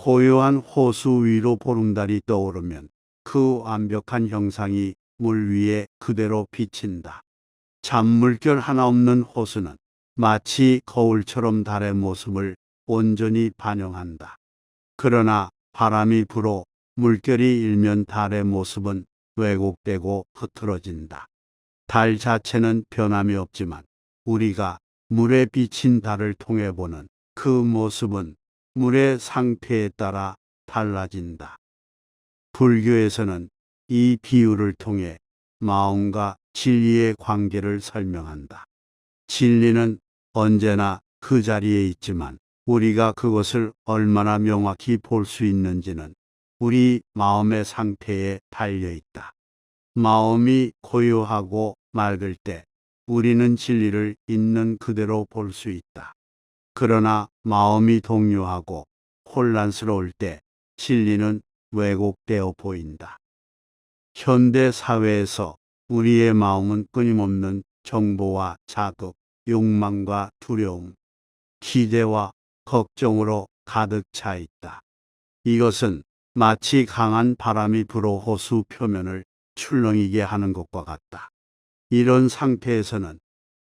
고요한 호수 위로 보름달이 떠오르면 그 완벽한 형상이 물 위에 그대로 비친다. 잔물결 하나 없는 호수는 마치 거울처럼 달의 모습을 온전히 반영한다. 그러나 바람이 불어 물결이 일면 달의 모습은 왜곡되고 흐트러진다. 달 자체는 변함이 없지만 우리가 물에 비친 달을 통해 보는 그 모습은 물의 상태에 따라 달라진다. 불교에서는 이 비유를 통해 마음과 진리의 관계를 설명한다. 진리는 언제나 그 자리에 있지만 우리가 그것을 얼마나 명확히 볼 수 있는지는 우리 마음의 상태에 달려 있다. 마음이 고요하고 맑을 때 우리는 진리를 있는 그대로 볼 수 있다. 그러나 마음이 동요하고 혼란스러울 때 진리는 왜곡되어 보인다. 현대 사회에서 우리의 마음은 끊임없는 정보와 자극, 욕망과 두려움, 기대와 걱정으로 가득 차 있다. 이것은 마치 강한 바람이 불어 호수 표면을 출렁이게 하는 것과 같다. 이런 상태에서는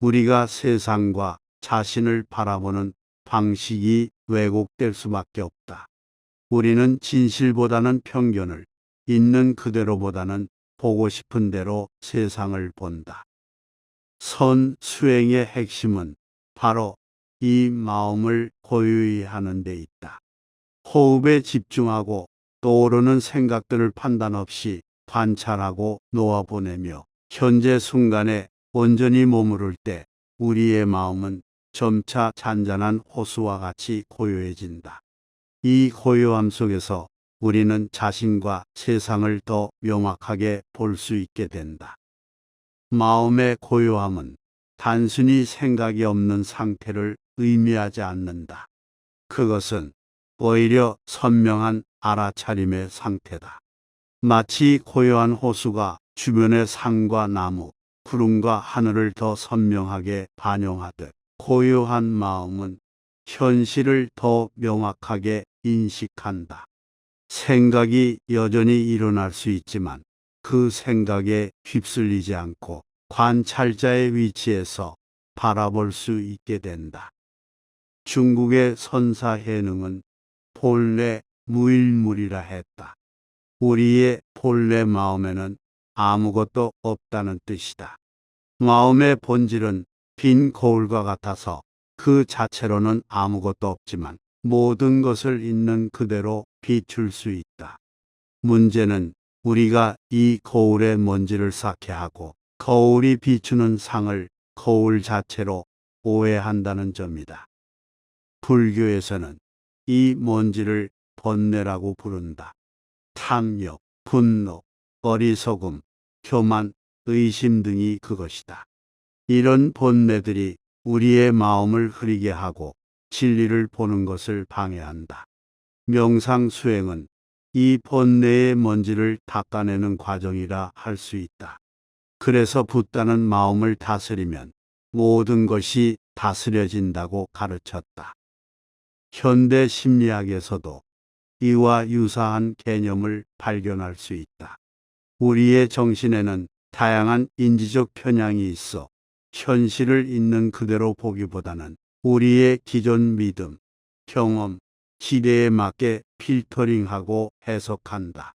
우리가 세상과 자신을 바라보는 방식이 왜곡될 수밖에 없다. 우리는 진실보다는 편견을, 있는 그대로보다는 보고 싶은 대로 세상을 본다. 선 수행의 핵심은 바로 이 마음을 고요히 하는 데 있다. 호흡에 집중하고 떠오르는 생각들을 판단 없이 관찰하고 놓아보내며 현재 순간에 온전히 머무를 때 우리의 마음은 점차 잔잔한 호수와 같이 고요해진다. 이 고요함 속에서 우리는 자신과 세상을 더 명확하게 볼 수 있게 된다. 마음의 고요함은 단순히 생각이 없는 상태를 의미하지 않는다. 그것은 오히려 선명한 알아차림의 상태다. 마치 고요한 호수가 주변의 산과 나무, 구름과 하늘을 더 선명하게 반영하듯 고요한 마음은 현실을 더 명확하게 인식한다. 생각이 여전히 일어날 수 있지만 그 생각에 휩쓸리지 않고 관찰자의 위치에서 바라볼 수 있게 된다. 중국의 선사해능은 본래 무일물이라 했다. 우리의 본래 마음에는 아무것도 없다는 뜻이다. 마음의 본질은 빈 거울과 같아서 그 자체로는 아무것도 없지만 모든 것을 있는 그대로 비출 수 있다. 문제는 우리가 이 거울에 먼지를 쌓게 하고 거울이 비추는 상을 거울 자체로 오해한다는 점이다. 불교에서는 이 먼지를 번뇌라고 부른다. 탐욕, 분노, 어리석음, 교만, 의심 등이 그것이다. 이런 번뇌들이 우리의 마음을 흐리게 하고 진리를 보는 것을 방해한다. 명상 수행은 이 번뇌의 먼지를 닦아내는 과정이라 할 수 있다. 그래서 붓다는 마음을 다스리면 모든 것이 다스려진다고 가르쳤다. 현대 심리학에서도 이와 유사한 개념을 발견할 수 있다. 우리의 정신에는 다양한 인지적 편향이 있어 현실을 있는 그대로 보기보다는 우리의 기존 믿음, 경험, 기대에 맞게 필터링하고 해석한다.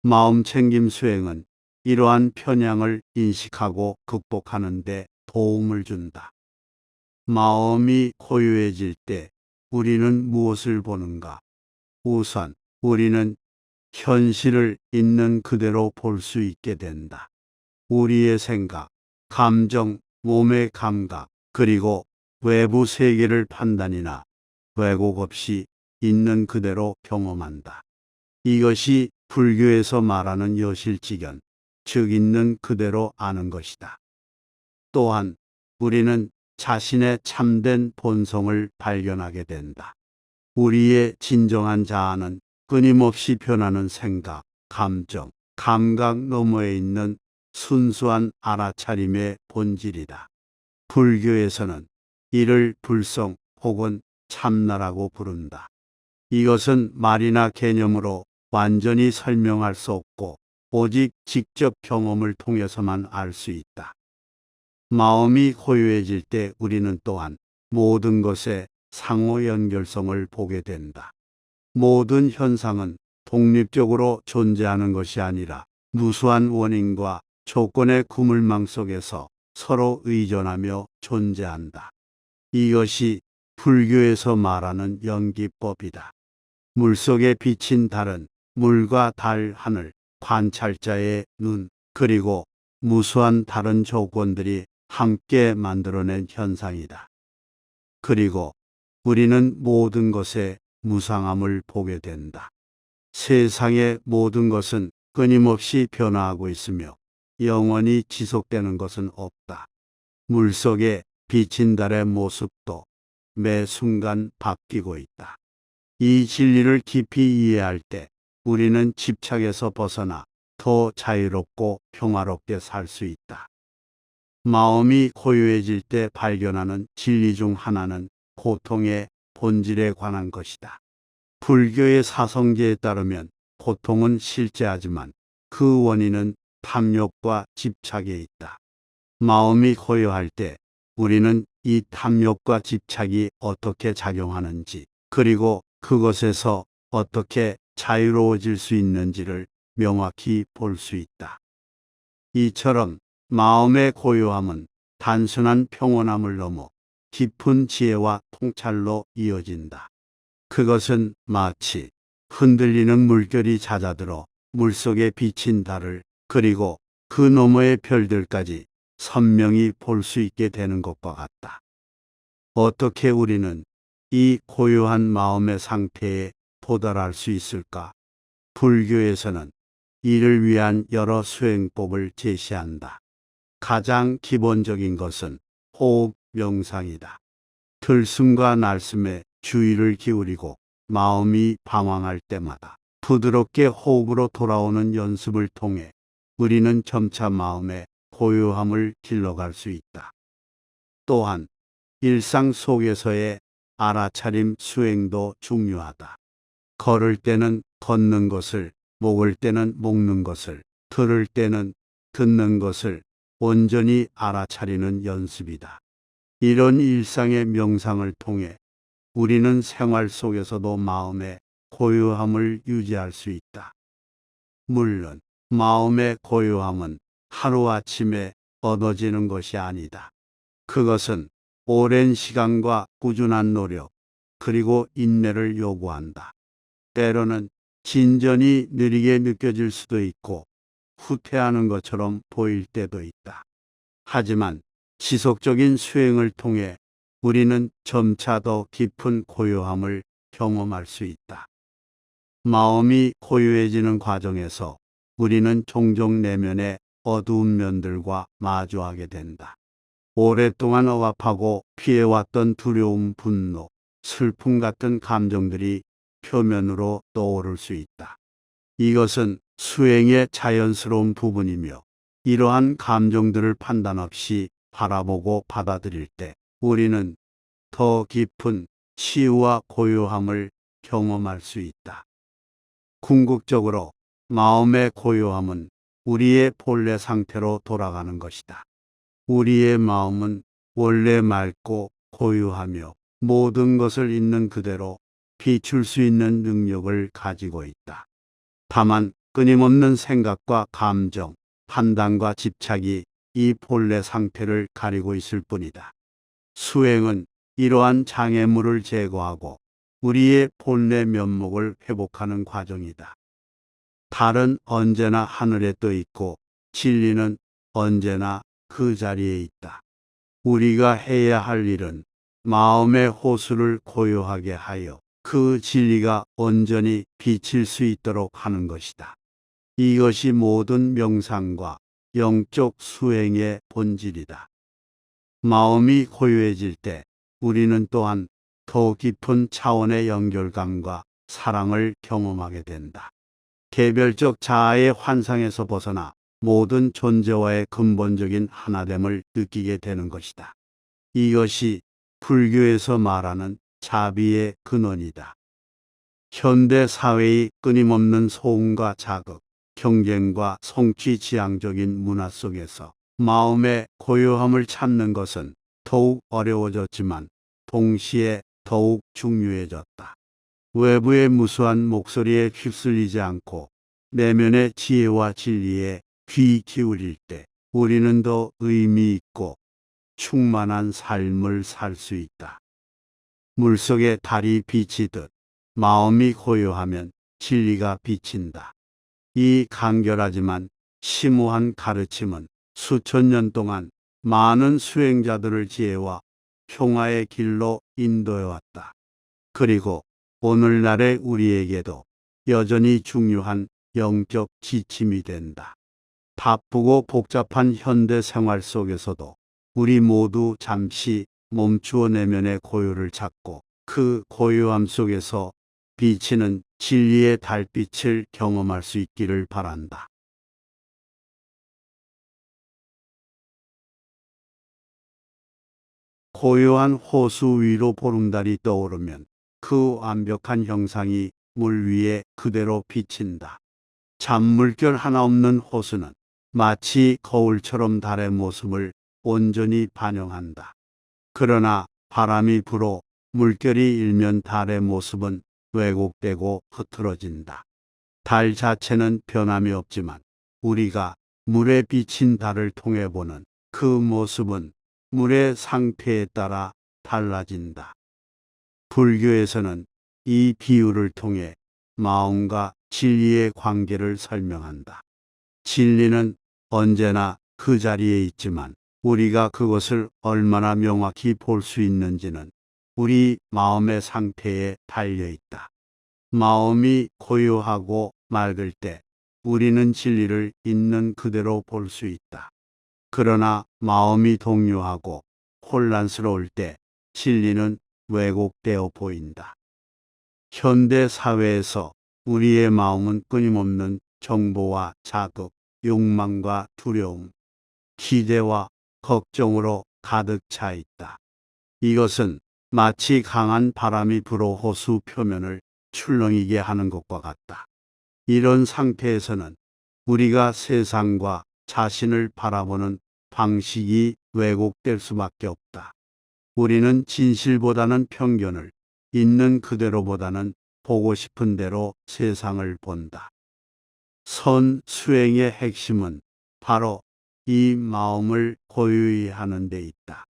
마음챙김 수행은 이러한 편향을 인식하고 극복하는 데 도움을 준다. 마음이 고요해질 때 우리는 무엇을 보는가? 우선 우리는 현실을 있는 그대로 볼 수 있게 된다. 우리의 생각, 감정, 몸의 감각, 그리고 외부 세계를 판단이나 왜곡 없이 있는 그대로 경험한다. 이것이 불교에서 말하는 여실직견, 즉 있는 그대로 아는 것이다. 또한 우리는 자신의 참된 본성을 발견하게 된다. 우리의 진정한 자아는 끊임없이 변하는 생각, 감정, 감각 너머에 있는 순수한 알아차림의 본질이다. 불교에서는 이를 불성 혹은 참나라고 부른다. 이것은 말이나 개념으로 완전히 설명할 수 없고 오직 직접 경험을 통해서만 알 수 있다. 마음이 고요해질 때 우리는 또한 모든 것의 상호 연결성을 보게 된다. 모든 현상은 독립적으로 존재하는 것이 아니라 무수한 원인과 조건의 그물망 속에서 서로 의존하며 존재한다. 이것이 불교에서 말하는 연기법이다. 물속에 비친 달은 물과 달, 하늘, 관찰자의 눈, 그리고 무수한 다른 조건들이 함께 만들어낸 현상이다. 그리고 우리는 모든 것의 무상함을 보게 된다. 세상의 모든 것은 끊임없이 변화하고 있으며 영원히 지속되는 것은 없다. 물속에 비친 달의 모습도 매 순간 바뀌고 있다. 이 진리를 깊이 이해할 때 우리는 집착에서 벗어나 더 자유롭고 평화롭게 살 수 있다. 마음이 고요해질 때 발견하는 진리 중 하나는 고통의 본질에 관한 것이다. 불교의 사성제에 따르면 고통은 실제하지만 그 원인은 탐욕과 집착에 있다. 마음이 고요할 때 우리는 이 탐욕과 집착이 어떻게 작용하는지, 그리고 그것에서 어떻게 자유로워질 수 있는지를 명확히 볼 수 있다. 이처럼 마음의 고요함은 단순한 평온함을 넘어 깊은 지혜와 통찰로 이어진다. 그것은 마치 흔들리는 물결이 잦아들어 물속에 비친 달을, 그리고 그 너머의 별들까지 선명히 볼 수 있게 되는 것과 같다. 어떻게 우리는 이 고요한 마음의 상태에 도달할 수 있을까? 불교에서는 이를 위한 여러 수행법을 제시한다. 가장 기본적인 것은 호흡 명상이다. 들숨과 날숨에 주의를 기울이고 마음이 방황할 때마다 부드럽게 호흡으로 돌아오는 연습을 통해 우리는 점차 마음의 고요함을 길러갈 수 있다. 또한 일상 속에서의 알아차림 수행도 중요하다. 걸을 때는 걷는 것을, 먹을 때는 먹는 것을, 들을 때는 듣는 것을 온전히 알아차리는 연습이다. 이런 일상의 명상을 통해 우리는 생활 속에서도 마음의 고요함을 유지할 수 있다. 물론 마음의 고요함은 하루아침에 얻어지는 것이 아니다. 그것은 오랜 시간과 꾸준한 노력, 그리고 인내를 요구한다. 때로는 진전이 느리게 느껴질 수도 있고 후퇴하는 것처럼 보일 때도 있다. 하지만 지속적인 수행을 통해 우리는 점차 더 깊은 고요함을 경험할 수 있다. 마음이 고요해지는 과정에서 우리는 종종 내면의 어두운 면들과 마주하게 된다. 오랫동안 억압하고 피해왔던 두려움, 분노, 슬픔 같은 감정들이 표면으로 떠오를 수 있다. 이것은 수행의 자연스러운 부분이며, 이러한 감정들을 판단 없이 바라보고 받아들일 때 우리는 더 깊은 치유와 고요함을 경험할 수 있다. 궁극적으로 마음의 고요함은 우리의 본래 상태로 돌아가는 것이다. 우리의 마음은 원래 맑고 고요하며 모든 것을 있는 그대로 비출 수 있는 능력을 가지고 있다. 다만 끊임없는 생각과 감정, 판단과 집착이 이 본래 상태를 가리고 있을 뿐이다. 수행은 이러한 장애물을 제거하고 우리의 본래 면목을 회복하는 과정이다. 달은 언제나 하늘에 떠 있고 진리는 언제나 그 자리에 있다. 우리가 해야 할 일은 마음의 호수를 고요하게 하여 그 진리가 온전히 비칠 수 있도록 하는 것이다. 이것이 모든 명상과 영적 수행의 본질이다. 마음이 고요해질 때 우리는 또한 더 깊은 차원의 연결감과 사랑을 경험하게 된다. 개별적 자아의 환상에서 벗어나 모든 존재와의 근본적인 하나됨을 느끼게 되는 것이다. 이것이 불교에서 말하는 자비의 근원이다. 현대 사회의 끊임없는 소음과 자극, 경쟁과 성취 지향적인 문화 속에서 마음의 고요함을 찾는 것은 더욱 어려워졌지만 동시에 더욱 중요해졌다. 외부의 무수한 목소리에 휩쓸리지 않고 내면의 지혜와 진리에 귀 기울일 때 우리는 더 의미 있고 충만한 삶을 살 수 있다. 물속에 달이 비치듯 마음이 고요하면 진리가 비친다. 이 간결하지만 심오한 가르침은 수천 년 동안 많은 수행자들을 지혜와 평화의 길로 인도해왔다. 그리고 오늘날의 우리에게도 여전히 중요한 영적 지침이 된다. 바쁘고 복잡한 현대 생활 속에서도 우리 모두 잠시 멈추어 내면의 고요를 찾고 그 고요함 속에서 비치는 진리의 달빛을 경험할 수 있기를 바란다. 고요한 호수 위로 보름달이 떠오르면 그 완벽한 형상이 물 위에 그대로 비친다. 잔물결 하나 없는 호수는 마치 거울처럼 달의 모습을 온전히 반영한다. 그러나 바람이 불어 물결이 일면 달의 모습은 왜곡되고 흐트러진다. 달 자체는 변함이 없지만 우리가 물에 비친 달을 통해 보는 그 모습은 물의 상태에 따라 달라진다. 불교에서는 이 비유를 통해 마음과 진리의 관계를 설명한다. 진리는 언제나 그 자리에 있지만 우리가 그것을 얼마나 명확히 볼 수 있는지는 우리 마음의 상태에 달려 있다. 마음이 고요하고 맑을 때 우리는 진리를 있는 그대로 볼 수 있다. 그러나 마음이 동요하고 혼란스러울 때 진리는 왜곡되어 보인다. 현대 사회에서 우리의 마음은 끊임없는 정보와 자극, 욕망과 두려움, 기대와 걱정으로 가득 차 있다. 이것은 마치 강한 바람이 불어 호수 표면을 출렁이게 하는 것과 같다. 이런 상태에서는 우리가 세상과 자신을 바라보는 방식이 왜곡될 수밖에 없다. 우리는 진실보다는 편견을, 있는 그대로보다는 보고 싶은 대로 세상을 본다. 선 수행의 핵심은 바로 이 마음을 고요히 하는 데 있다.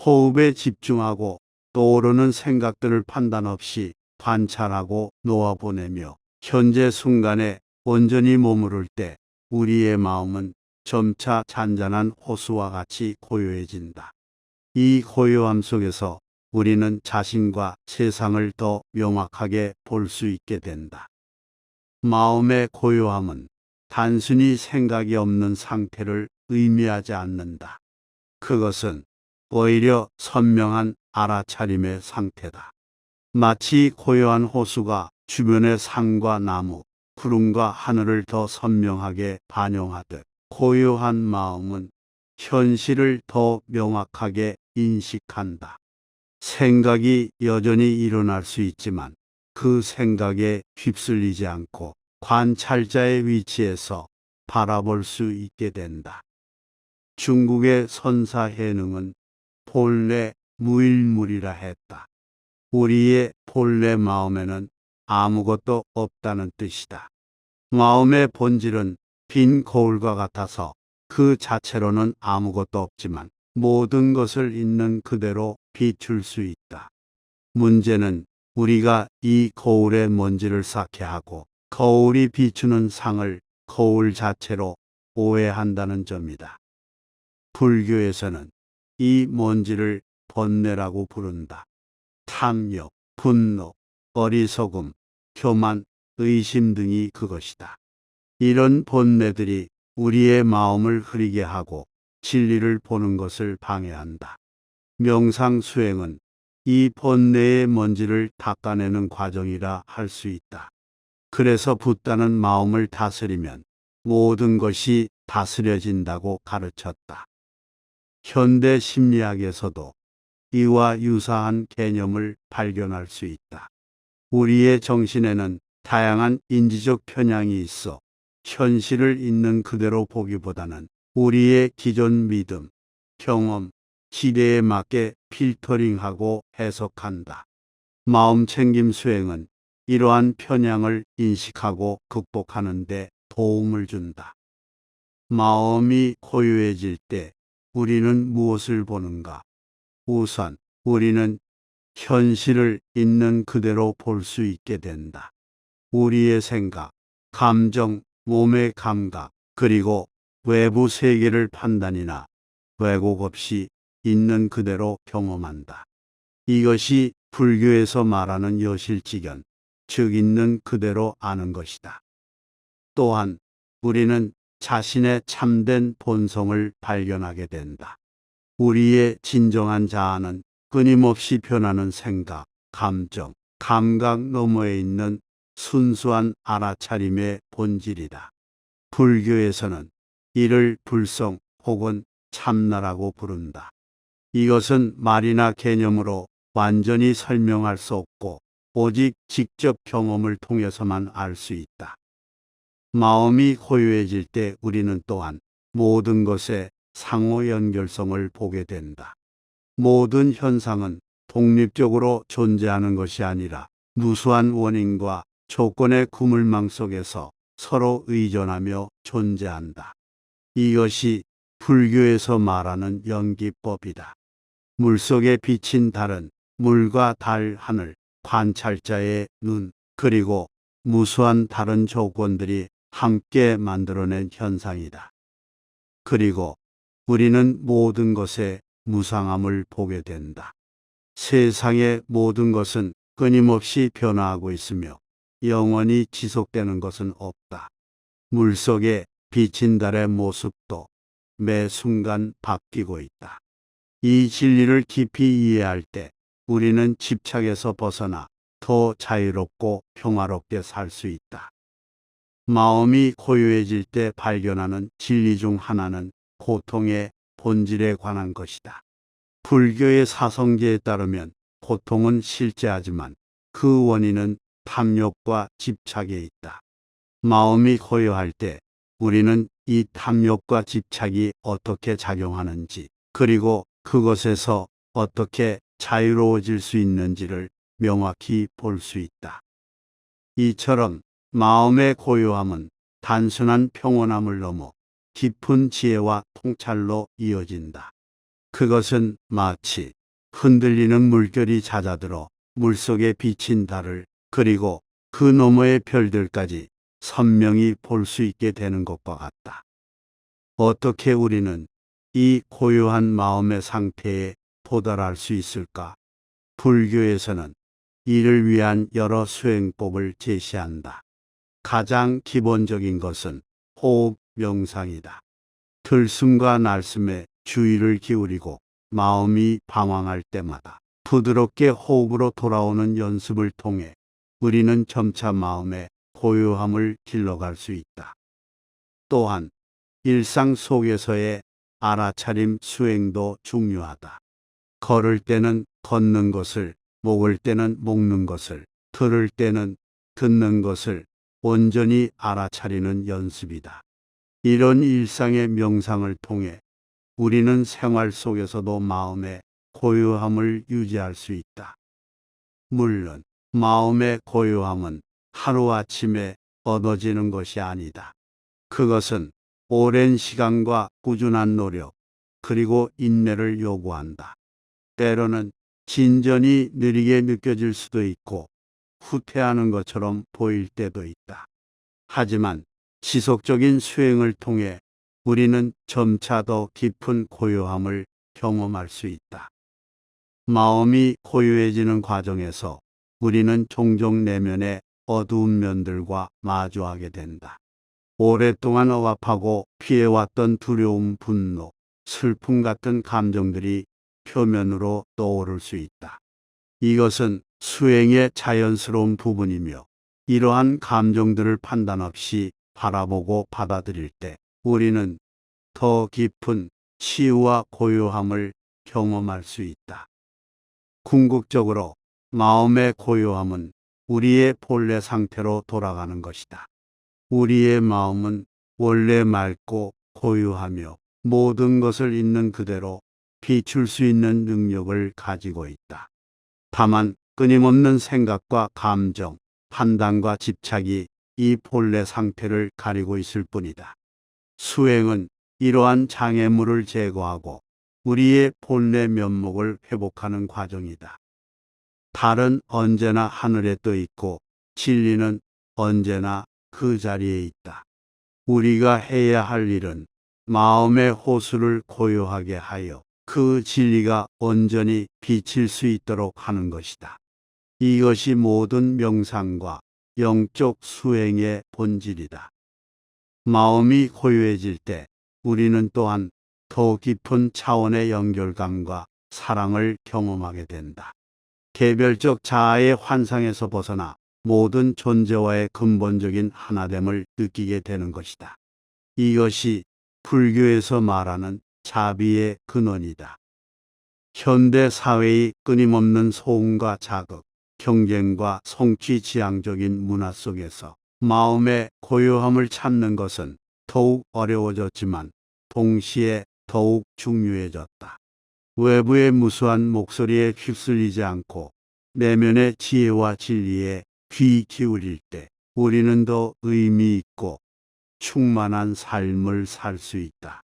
호흡에 집중하고 떠오르는 생각들을 판단 없이 관찰하고 놓아보내며 현재 순간에 온전히 머무를 때 우리의 마음은 점차 잔잔한 호수와 같이 고요해진다. 이 고요함 속에서 우리는 자신과 세상을 더 명확하게 볼 수 있게 된다. 마음의 고요함은 단순히 생각이 없는 상태를 의미하지 않는다. 그것은 오히려 선명한 알아차림의 상태다. 마치 고요한 호수가 주변의 산과 나무, 구름과 하늘을 더 선명하게 반영하듯 고요한 마음은 현실을 더 명확하게 인식한다. 생각이 여전히 일어날 수 있지만 그 생각에 휩쓸리지 않고 관찰자의 위치에서 바라볼 수 있게 된다. 중국의 선사해능은 본래 무일물이라 했다. 우리의 본래 마음에는 아무것도 없다는 뜻이다. 마음의 본질은 빈 거울과 같아서 그 자체로는 아무것도 없지만 모든 것을 있는 그대로 비출 수 있다. 문제는 우리가 이 거울의 먼지를 쌓게 하고 거울이 비추는 상을 거울 자체로 오해한다는 점이다. 불교에서는 이 먼지를 번뇌라고 부른다. 탐욕, 분노, 어리석음, 교만, 의심 등이 그것이다. 이런 번뇌들이 우리의 마음을 흐리게 하고 진리를 보는 것을 방해한다. 명상 수행은 이 번뇌의 먼지를 닦아내는 과정이라 할 수 있다. 그래서 붓다는 마음을 다스리면 모든 것이 다스려진다고 가르쳤다. 현대 심리학에서도 이와 유사한 개념을 발견할 수 있다. 우리의 정신에는 다양한 인지적 편향이 있어 현실을 있는 그대로 보기보다는 우리의 기존 믿음, 경험, 기대에 맞게 필터링하고 해석한다. 마음챙김 수행은 이러한 편향을 인식하고 극복하는 데 도움을 준다. 마음이 고요해질 때 우리는 무엇을 보는가? 우선 우리는 현실을 있는 그대로 볼 수 있게 된다. 우리의 생각, 감정, 몸의 감각, 그리고 외부 세계를 판단이나 왜곡 없이 있는 그대로 경험한다. 이것이 불교에서 말하는 여실직견, 즉 있는 그대로 아는 것이다. 또한 우리는 자신의 참된 본성을 발견하게 된다. 우리의 진정한 자아는 끊임없이 변하는 생각, 감정, 감각 너머에 있는 순수한 알아차림의 본질이다. 불교에서는 이를 불성 혹은 참나라고 부른다. 이것은 말이나 개념으로 완전히 설명할 수 없고 오직 직접 경험을 통해서만 알 수 있다. 마음이 고요해질 때 우리는 또한 모든 것의 상호 연결성을 보게 된다. 모든 현상은 독립적으로 존재하는 것이 아니라 무수한 원인과 조건의 구물망 속에서 서로 의존하며 존재한다. 이것이 불교에서 말하는 연기법이다. 물속에 비친 달은 물과 달, 하늘, 관찰자의 눈, 그리고 무수한 다른 조건들이 함께 만들어낸 현상이다. 그리고 우리는 모든 것의 무상함을 보게 된다. 세상의 모든 것은 끊임없이 변화하고 있으며 영원히 지속되는 것은 없다. 물속에 비친 달의 모습도 매 순간 바뀌고 있다. 이 진리를 깊이 이해할 때 우리는 집착에서 벗어나 더 자유롭고 평화롭게 살 수 있다. 마음이 고요해질 때 발견하는 진리 중 하나는 고통의 본질에 관한 것이다. 불교의 사성제에 따르면 고통은 실제하지만 그 원인은 탐욕과 집착에 있다. 마음이 고요할 때 우리는 이 탐욕과 집착이 어떻게 작용하는지, 그리고 그것에서 어떻게 자유로워질 수 있는지를 명확히 볼 수 있다. 이처럼 마음의 고요함은 단순한 평온함을 넘어 깊은 지혜와 통찰로 이어진다. 그것은 마치 흔들리는 물결이 잦아들어 물속에 비친 달을, 그리고 그 너머의 별들까지 선명히 볼 수 있게 되는 것과 같다. 어떻게 우리는 이 고요한 마음의 상태에 도달할 수 있을까? 불교에서는 이를 위한 여러 수행법을 제시한다. 가장 기본적인 것은 호흡 명상이다. 들숨과 날숨에 주의를 기울이고 마음이 방황할 때마다 부드럽게 호흡으로 돌아오는 연습을 통해 우리는 점차 마음의 고요함을 길러갈 수 있다. 또한 일상 속에서의 알아차림 수행도 중요하다. 걸을 때는 걷는 것을, 먹을 때는 먹는 것을, 들을 때는 듣는 것을 온전히 알아차리는 연습이다. 이런 일상의 명상을 통해 우리는 생활 속에서도 마음의 고요함을 유지할 수 있다. 물론 마음의 고요함은 하루아침에 얻어지는 것이 아니다. 그것은 오랜 시간과 꾸준한 노력, 그리고 인내를 요구한다. 때로는 진전이 느리게 느껴질 수도 있고 후퇴하는 것처럼 보일 때도 있다. 하지만 지속적인 수행을 통해 우리는 점차 더 깊은 고요함을 경험할 수 있다. 마음이 고요해지는 과정에서 우리는 종종 내면의 어두운 면들과 마주하게 된다. 오랫동안 억압하고 피해왔던 두려움, 분노, 슬픔 같은 감정들이 표면으로 떠오를 수 있다. 이것은 수행의 자연스러운 부분이며, 이러한 감정들을 판단 없이 바라보고 받아들일 때 우리는 더 깊은 치유와 고요함을 경험할 수 있다. 궁극적으로 마음의 고요함은 우리의 본래 상태로 돌아가는 것이다. 우리의 마음은 원래 맑고 고유하며 모든 것을 있는 그대로 비출 수 있는 능력을 가지고 있다. 다만 끊임없는 생각과 감정, 판단과 집착이 이 본래 상태를 가리고 있을 뿐이다. 수행은 이러한 장애물을 제거하고 우리의 본래 면목을 회복하는 과정이다. 달은 언제나 하늘에 떠 있고 진리는 언제나 그 자리에 있다. 우리가 해야 할 일은 마음의 호수를 고요하게 하여 그 진리가 온전히 비칠 수 있도록 하는 것이다. 이것이 모든 명상과 영적 수행의 본질이다. 마음이 고요해질 때 우리는 또한 더 깊은 차원의 연결감과 사랑을 경험하게 된다. 개별적 자아의 환상에서 벗어나 모든 존재와의 근본적인 하나됨을 느끼게 되는 것이다. 이것이 불교에서 말하는 자비의 근원이다. 현대 사회의 끊임없는 소음과 자극, 경쟁과 성취지향적인 문화 속에서 마음의 고요함을 찾는 것은 더욱 어려워졌지만 동시에 더욱 중요해졌다. 외부의 무수한 목소리에 휩쓸리지 않고 내면의 지혜와 진리에 귀 기울일 때 우리는 더 의미 있고 충만한 삶을 살 수 있다.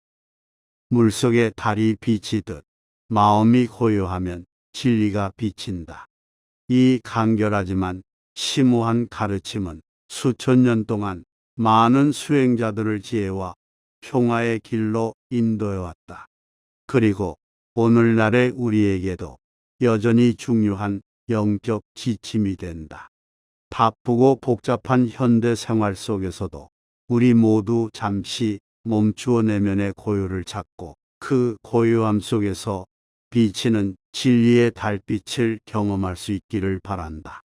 물속에 달이 비치듯 마음이 고요하면 진리가 비친다. 이 간결하지만 심오한 가르침은 수천 년 동안 많은 수행자들을 지혜와 평화의 길로 인도해왔다. 그리고 오늘날의 우리에게도 여전히 중요한 영적 지침이 된다. 바쁘고 복잡한 현대 생활 속에서도 우리 모두 잠시 멈추어 내면의 고요를 찾고 그 고요함 속에서 비치는 진리의 달빛을 경험할 수 있기를 바란다.